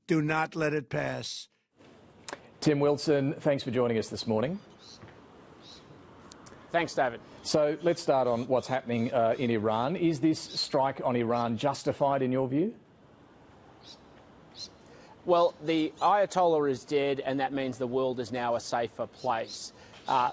Do not let it pass. Tim Wilson, thanks for joining us this morning. Thanks, David. So let's start on what's happening in Iran. Is this strike on Iran justified in your view? Well, the Ayatollah is dead, and that means the world is now a safer place.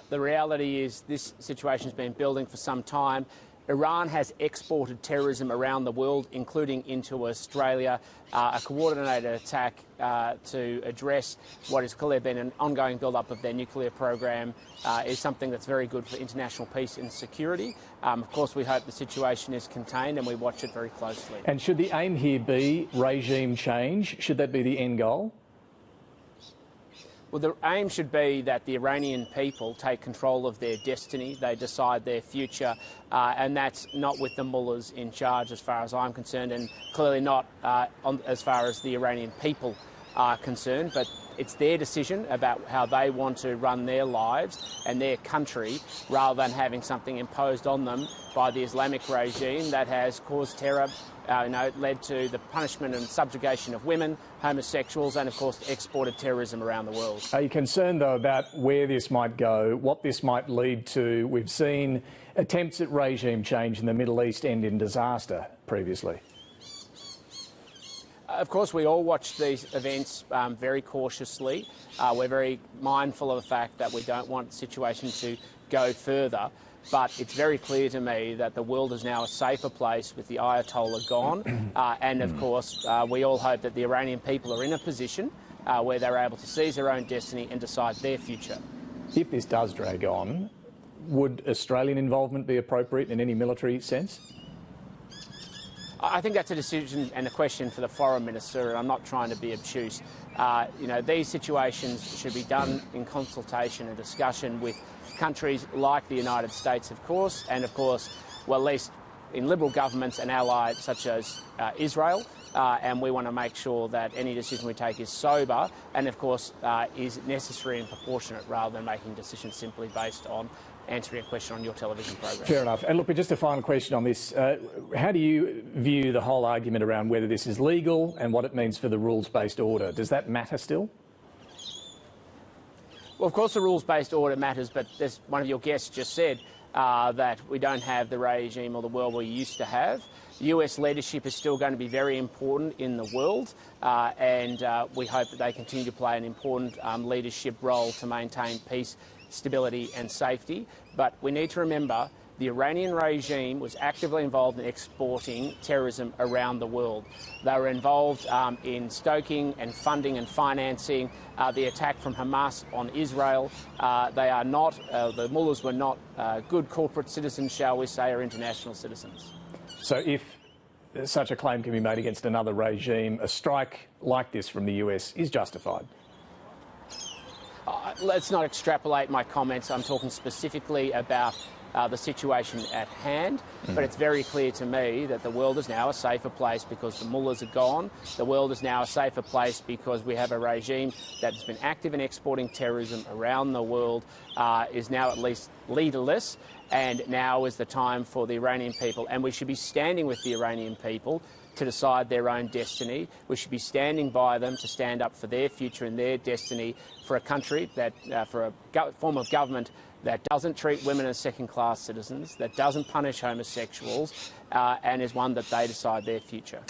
The reality is this situation has been building for some time. Iran has exported terrorism around the world, including into Australia. A coordinated attack to address what has clearly been an ongoing build-up of their nuclear program is something that's very good for international peace and security. Of course, we hope the situation is contained and we watch it very closely. And should the aim here be regime change? Should that be the end goal? Well, the aim should be that the Iranian people take control of their destiny, they decide their future, and that's not with the mullahs in charge as far as I'm concerned, and clearly not as far as the Iranian people are concerned, but it's their decision about how they want to run their lives and their country rather than having something imposed on them by the Islamic regime that has caused terror, led to the punishment and subjugation of women, homosexuals and, of course, exported terrorism around the world. Are you concerned, though, about where this might go, what this might lead to? We've seen attempts at regime change in the Middle East end in disaster previously. Of course, we all watch these events very cautiously. We're very mindful of the fact that we don't want the situation to go further. But it's very clear to me that the world is now a safer place with the Ayatollah gone. And, of course, we all hope that the Iranian people are in a position where they're able to seize their own destiny and decide their future. If this does drag on, would Australian involvement be appropriate in any military sense? I think that's a decision and a question for the Foreign Minister, and I'm not trying to be obtuse. These situations should be done in consultation and discussion with countries like the United States, of course, and, of course, well, at least in Liberal governments and allies such as Israel. And we want to make sure that any decision we take is sober and, of course, is necessary and proportionate rather than making decisions simply based on answering a question on your television program. Fair enough. And look, but just a final question on this. How do you view the whole argument around whether this is legal and what it means for the rules-based order? Does that matter still? Well, of course the rules-based order matters, but as one of your guests just said, that we don't have the regime or the world we used to have. US leadership is still going to be very important in the world, and we hope that they continue to play an important leadership role to maintain peace, stability and safety. But we need to remember the Iranian regime was actively involved in exporting terrorism around the world. They were involved in stoking and funding and financing the attack from Hamas on Israel. They are not, the mullahs were not good corporate citizens, shall we say, or international citizens. So if such a claim can be made against another regime, a strike like this from the US is justified? Let's not extrapolate my comments. I'm talking specifically about the situation at hand, but it's very clear to me that the world is now a safer place because the mullahs are gone. The world is now a safer place because we have a regime that has been active in exporting terrorism around the world, is now at least leaderless, and now is the time for the Iranian people, and we should be standing with the Iranian people to decide their own destiny. We should be standing by them to stand up for their future and their destiny, for a country that, for a form of government that doesn't treat women as second-class citizens, that doesn't punish homosexuals, and is one that they decide their future.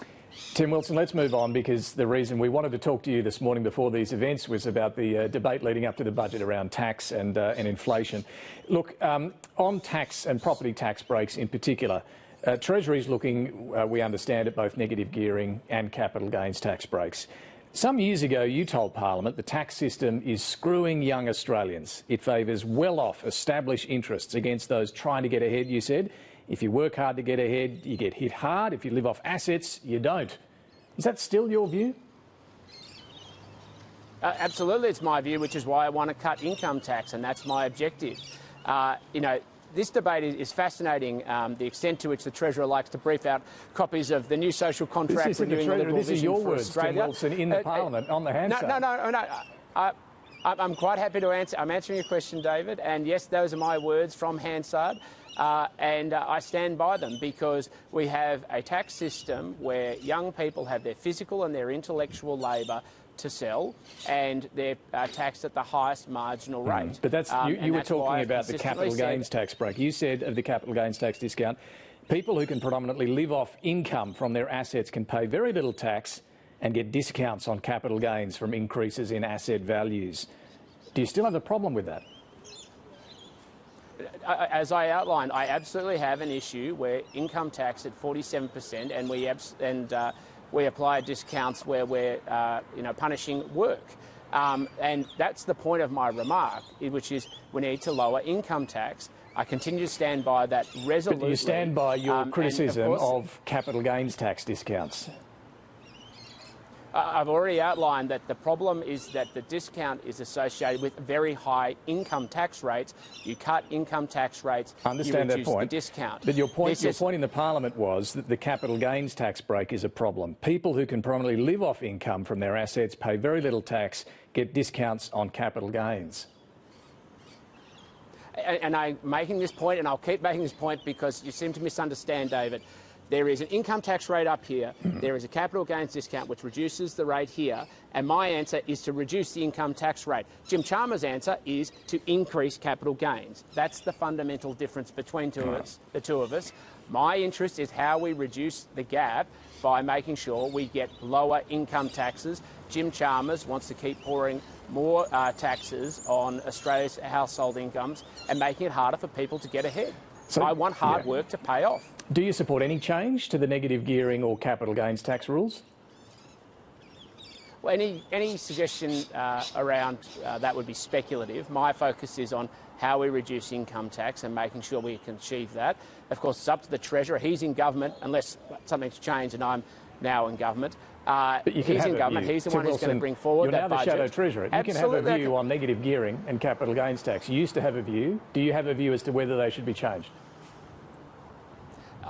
Tim Wilson, let's move on, because the reason we wanted to talk to you this morning before these events was about the debate leading up to the budget around tax and inflation. Look, on tax and property tax breaks in particular, Treasury is looking, we understand, at both negative gearing and capital gains tax breaks. Some years ago, you told Parliament the tax system is screwing young Australians. It favours well-off, established interests against those trying to get ahead, you said. If you work hard to get ahead, you get hit hard. If you live off assets, you don't. Is that still your view? Absolutely, it's my view, which is why I want to cut income tax, and that's my objective. This debate is fascinating, the extent to which the Treasurer likes to brief out copies of the new social contract renewing the Liberal vision for Australia. This is your words, Tim Wilson, in the Parliament, on the Hansard. No. I'm quite happy to answer. I'm answering your question, David, and yes, those are my words from Hansard. and I stand by them because we have a tax system where young people have their physical and their intellectual labour to sell, and they're taxed at the highest marginal rate. But that's you were talking about the capital gains tax break. You said of the capital gains tax discount, people who can predominantly live off income from their assets can pay very little tax and get discounts on capital gains from increases in asset values. Do you still have a problem with that? As I outlined, I absolutely have an issue where income tax at 47%, and we apply discounts where we're punishing work. And that's the point of my remark, which is we need to lower income tax. I continue to stand by that resolutely. But you stand by your criticism of capital gains tax discounts. I've already outlined that the problem is that the discount is associated with very high income tax rates. You cut income tax rates, I understand you reduce that point. the discount. But your point in the Parliament was that the capital gains tax break is a problem. People who can primarily live off income from their assets, pay very little tax, get discounts on capital gains. And I'm making this point, and I'll keep making this point because you seem to misunderstand, David. There is an income tax rate up here, there is a capital gains discount which reduces the rate here, and my answer is to reduce the income tax rate. Jim Chalmers' answer is to increase capital gains. That's the fundamental difference between the two of us. My interest is how we reduce the gap by making sure we get lower income taxes. Jim Chalmers wants to keep pouring more taxes on Australia's household incomes and making it harder for people to get ahead. So I want hard work to pay off. Do you support any change to the negative gearing or capital gains tax rules? Well, any suggestion around that would be speculative. My focus is on how we reduce income tax and making sure we can achieve that. Of course, it's up to the Treasurer. He's in government, unless something's changed and I'm now in government. He's in government. He's the one who's going to bring forward that budget. You're now the Shadow Treasurer. You can have a view on negative gearing and capital gains tax. You used to have a view. Do you have a view as to whether they should be changed?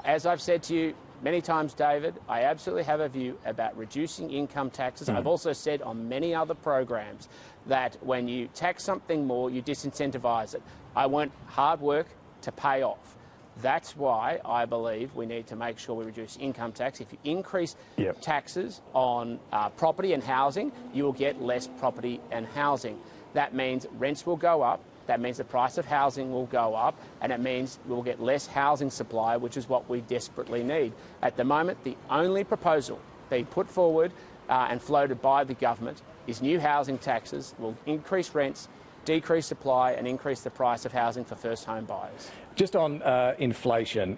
As I've said to you many times, David, I absolutely have a view about reducing income taxes. I've also said on many other programs that when you tax something more, you disincentivise it. I want hard work to pay off. That's why I believe we need to make sure we reduce income tax. If you increase taxes on property and housing, you will get less property and housing. That means rents will go up. That means the price of housing will go up, and it means we'll get less housing supply, which is what we desperately need. At the moment, the only proposal being put forward and floated by the government is new housing taxes will increase rents, decrease supply and increase the price of housing for first home buyers. Just on inflation,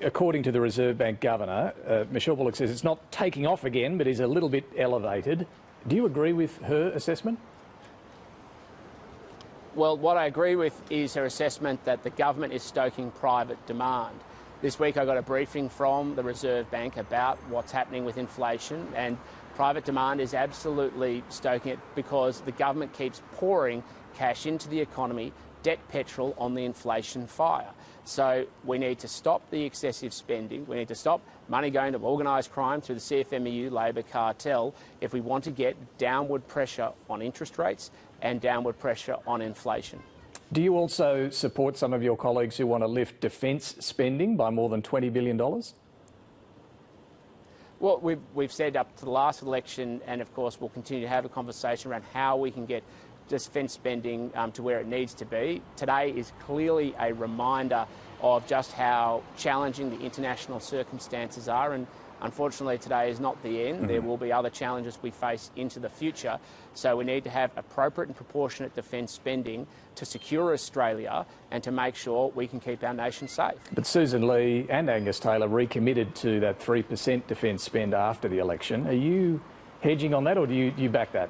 according to the Reserve Bank Governor, Michelle Bullock says it's not taking off again, but is a little bit elevated. Do you agree with her assessment? Well, what I agree with is her assessment that the government is stoking private demand. This week I got a briefing from the Reserve Bank about what's happening with inflation, and private demand is absolutely stoking it because the government keeps pouring cash into the economy, debt petrol on the inflation fire. So we need to stop the excessive spending. We need to stop money going to organised crime through the CFMEU Labor cartel if we want to get downward pressure on interest rates and downward pressure on inflation. Do you also support some of your colleagues who want to lift defence spending by more than $20 billion? Well, we've said up to the last election, and of course we'll continue to have a conversation around how we can get defence spending to where it needs to be. Today is clearly a reminder of just how challenging the international circumstances are, and unfortunately today is not the end. There will be other challenges we face into the future, so we need to have appropriate and proportionate defence spending to secure Australia and to make sure we can keep our nation safe. But Susan Lee and Angus Taylor recommitted to that 3% defence spend after the election. Are you hedging on that, or do you back that?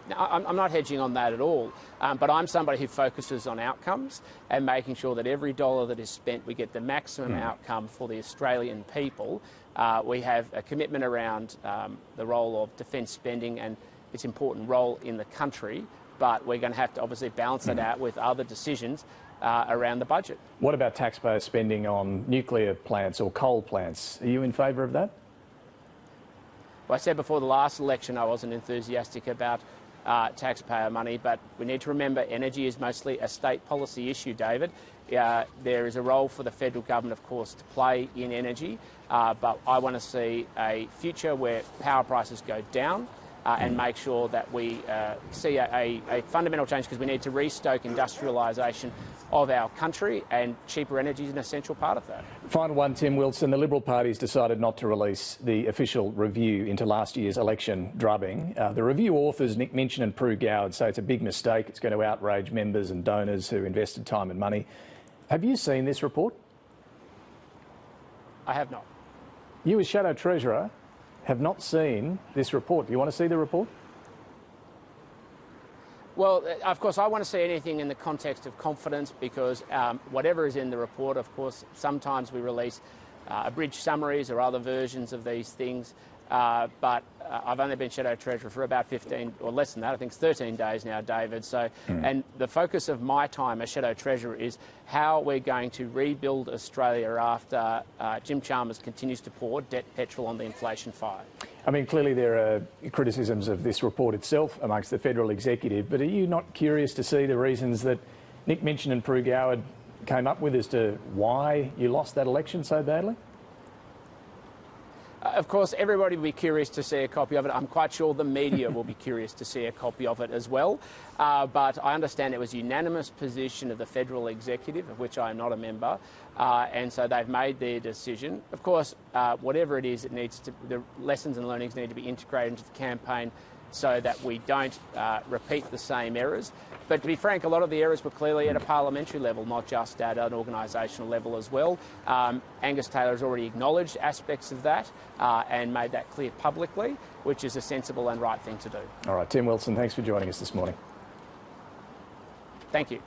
No, I'm not hedging on that at all, but I'm somebody who focuses on outcomes and making sure that every dollar that is spent, we get the maximum outcome for the Australian people. We have a commitment around the role of defence spending and its important role in the country, but we're going to have to obviously balance that out with other decisions around the budget. What about taxpayer spending on nuclear plants or coal plants? Are you in favour of that? Well, I said before the last election I wasn't enthusiastic about taxpayer money. But we need to remember energy is mostly a state policy issue, David. There is a role for the federal government, of course, to play in energy, but I want to see a future where power prices go down and make sure that we see a fundamental change, because we need to restoke industrialisation of our country, and cheaper energy is an essential part of that. Final one, Tim Wilson. The Liberal Party's decided not to release the official review into last year's election drubbing. The review authors, Nick Minchin and Prue Goward, say it's a big mistake. It's going to outrage members and donors who invested time and money. Have you seen this report? I have not. You, as Shadow Treasurer, have not seen this report. Do you want to see the report? Well, of course, I want to see anything in the context of confidence, because whatever is in the report, of course, sometimes we release abridged summaries or other versions of these things. But I've only been Shadow Treasurer for about 15, or less than that, I think it's 13 days now, David. So, and the focus of my time as Shadow Treasurer is how we're going to rebuild Australia after Jim Chalmers continues to pour petrol on the inflation fire. I mean, clearly there are criticisms of this report itself amongst the federal executive, but are you not curious to see the reasons that Nick Minchin and Prue Goward came up with as to why you lost that election so badly? Of course, everybody will be curious to see a copy of it. I'm quite sure the media will be curious to see a copy of it as well. But I understand it was a unanimous position of the federal executive, of which I am not a member, and so they've made their decision. Of course, whatever it is, the lessons and learnings need to be integrated into the campaign so that we don't repeat the same errors. But to be frank, a lot of the errors were clearly at a parliamentary level, not just at an organisational level as well. Angus Taylor has already acknowledged aspects of that and made that clear publicly, which is a sensible and right thing to do. All right, Tim Wilson, thanks for joining us this morning. Thank you.